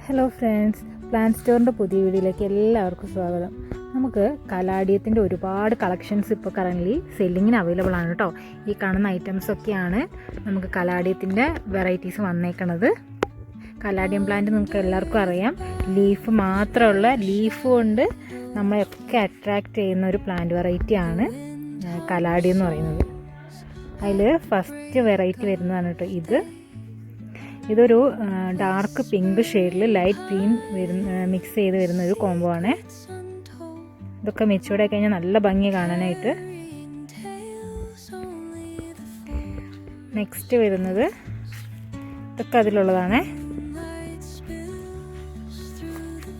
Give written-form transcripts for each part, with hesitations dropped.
Hello friends, plant സ്റ്റോറിൻ്റെ പുതിയ വീഡിയോയിലേക്ക് എല്ലാവർക്കും സ്വാഗതം. നമുക്ക് കലാഡിയത്തിൻ്റെ ഒരുപാട് കളക്ഷൻസ് ഇപ്പോൾ കറൻ്റ്ലി സെല്ലിങ്ങിന് അവൈലബിൾ ആണ് കേട്ടോ. ഈ കാണുന്ന ഐറ്റംസൊക്കെയാണ് നമുക്ക് കലാഡിയത്തിൻ്റെ വെറൈറ്റീസ് വന്നേക്കണത്. കലാഡിയം പ്ലാന്റ് നമുക്ക് എല്ലാവർക്കും അറിയാം, ലീഫ് മാത്രമുള്ള ലീഫ് കൊണ്ട് നമ്മളെയൊക്കെ അട്രാക്റ്റ് ചെയ്യുന്ന ഒരു പ്ലാന്റ് വെറൈറ്റിയാണ് കലാഡിയം എന്ന് പറയുന്നത്. അതിൽ ഫസ്റ്റ് വെറൈറ്റി വരുന്നതാണ് കേട്ടോ ഇതൊരു ഡാർക്ക് പിങ്ക് ഷെയ്ഡിൽ ലൈറ്റ് ഗ്രീൻ മിക്സ് ചെയ്ത് വരുന്നൊരു കോംബോ ആണ്. ഇതൊക്കെ മെച്ചൂർഡ് ആയി കഴിഞ്ഞാൽ നല്ല ഭംഗി കാണാനായിട്ട്. നെക്സ്റ്റ് വരുന്നത് ഇതൊക്കെ അതിലുള്ളതാണ്.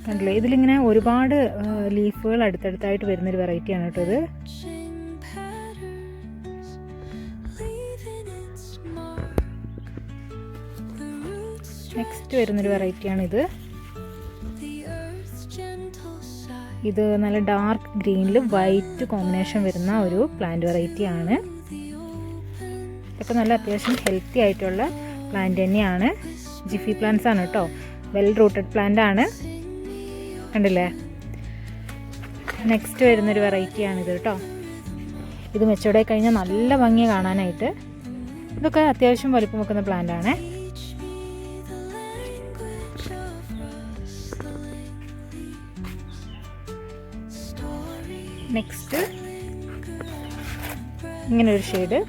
കണ്ടില്ലേ, ഇതിലിങ്ങനെ ഒരുപാട് ലീഫുകൾ അടുത്തടുത്തായിട്ട് വരുന്നൊരു വെറൈറ്റിയാണ് കേട്ടോ ഇത്. നെക്സ്റ്റ് വരുന്നൊരു വെറൈറ്റിയാണിത്. ഇത് നല്ല ഡാർക്ക് ഗ്രീനിൽ വൈറ്റ് കോമ്പിനേഷൻ വരുന്ന ഒരു പ്ലാന്റ് വെറൈറ്റിയാണ്. ഇതൊക്കെ നല്ല അത്യാവശ്യം ഹെൽത്തി ആയിട്ടുള്ള പ്ലാന്റ് തന്നെയാണ്. ജിഫി പ്ലാന്റ്സ് ആണ് കേട്ടോ, വെൽ റൂട്ടഡ് പ്ലാന്റ് ആണ്. കണ്ടില്ലേ, നെക്സ്റ്റ് വരുന്നൊരു വെറൈറ്റിയാണിത് കേട്ടോ. ഇത് മെച്ചൂർഡായി കഴിഞ്ഞാൽ നല്ല ഭംഗി കാണാനായിട്ട്. ഇതൊക്കെ അത്യാവശ്യം വലിപ്പം വെക്കുന്ന പ്ലാന്റ് ആണ്. നെക്സ്റ്റ് ഇങ്ങനൊരു ഷെയ്ഡ്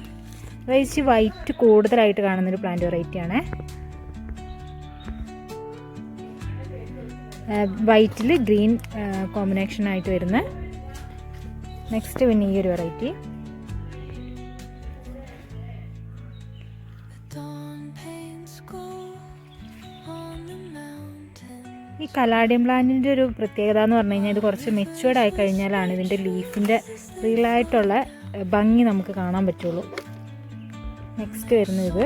റൈസ് വൈറ്റ് കൂടുതലായിട്ട് കാണുന്നൊരു പ്ലാന്റ് വെറൈറ്റിയാണ്. വൈറ്റിൽ ഗ്രീൻ കോമ്പിനേഷൻ ആയിട്ട് വരുന്ന നെക്സ്റ്റ് പിന്നെ ഈ ഒരു വെറൈറ്റി. ഈ കലാഡിയം പ്ലാന്റിൻ്റെ ഒരു പ്രത്യേകത എന്ന് പറഞ്ഞു കഴിഞ്ഞാൽ ഇത് കുറച്ച് മെച്യൂർഡ് ആയി കഴിഞ്ഞാലാണ് ഇതിൻ്റെ ലീഫിൻ്റെ റിയലായിട്ടുള്ള ഭംഗി നമുക്ക് കാണാൻ പറ്റുള്ളൂ. നെക്സ്റ്റ് വരുന്നത്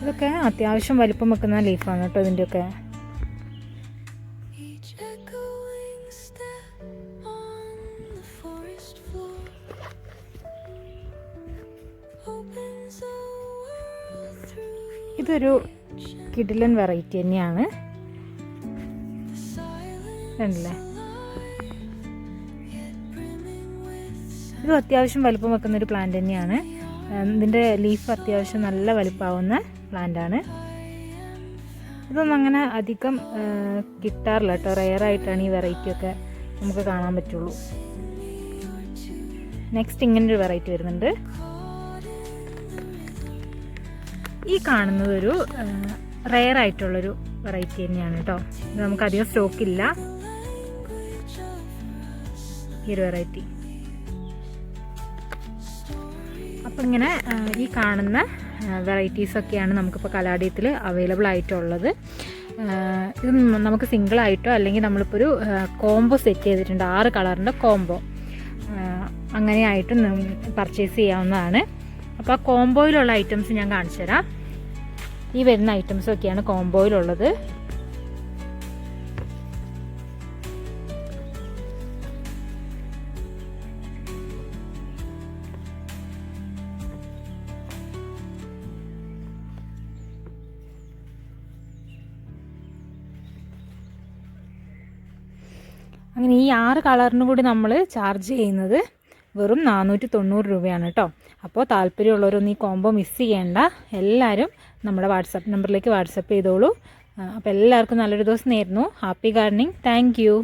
ഇതൊക്കെ അത്യാവശ്യം വലിപ്പം വെക്കുന്ന ലീഫാണ് കേട്ടോ ഇതിൻ്റെയൊക്കെ. ഇതൊരു കിഡിലൻ വെറൈറ്റി തന്നെയാണ്. കണ്ടില്ലേ, ഇത് അത്യാവശ്യം വലിപ്പം വെക്കുന്നൊരു പ്ലാന്റ് തന്നെയാണ്. ഇതിൻ്റെ ലീഫ് അത്യാവശ്യം നല്ല വലിപ്പമാവുന്ന പ്ലാന്റാണ്. ഇതൊന്നും അങ്ങനെ അധികം കിട്ടാറില്ല കേട്ടോ, റെയറായിട്ടാണ് ഈ വെറൈറ്റിയൊക്കെ നമുക്ക് കാണാൻ പറ്റുള്ളൂ. നെക്സ്റ്റ് ഇങ്ങനൊരു വെറൈറ്റി വരുന്നുണ്ട്. ഈ കാണുന്നതൊരു റെയർ ആയിട്ടുള്ളൊരു വെറൈറ്റി തന്നെയാണ് കേട്ടോ. ഇത് നമുക്കധികം സ്റ്റോക്കില്ല ഈ ഒരു വെറൈറ്റി. അപ്പം ഇങ്ങനെ ഈ കാണുന്ന വെറൈറ്റീസൊക്കെയാണ് നമുക്കിപ്പോൾ കലാഡിയത്തിൽ അവൈലബിൾ ആയിട്ടുള്ളത്. ഇത് നമുക്ക് സിംഗിളായിട്ടോ അല്ലെങ്കിൽ നമ്മളിപ്പോൾ ഒരു കോംബോ സെറ്റ് ചെയ്തിട്ടുണ്ട്, 6 കളറിൻ്റെ കോംബോ, അങ്ങനെയായിട്ടും പർച്ചേസ് ചെയ്യാവുന്നതാണ്. അപ്പോൾ ആ കോംബോയിലുള്ള ഐറ്റംസ് ഞാൻ കാണിച്ചു തരാം. ഈ വരുന്ന ഐറ്റംസൊക്കെയാണ് കോംബോയിലുള്ളത്. അങ്ങനെ ഈ 6 കളറിനും കൂടി നമ്മൾ ചാർജ് ചെയ്യുന്നത് വെറും 490 രൂപയാണ് കേട്ടോ. അപ്പോൾ താല്പര്യമുള്ളവരൊന്നും ഈ കോംബോ മിസ് ചെയ്യേണ്ട. എല്ലാവരും നമ്മുടെ വാട്സപ്പ് നമ്പറിലേക്ക് വാട്സപ്പ് ചെയ്തോളൂ. അപ്പോൾ എല്ലാവർക്കും നല്ലൊരു ദിവസം നേരുന്നു. Happy gardening. Thank you.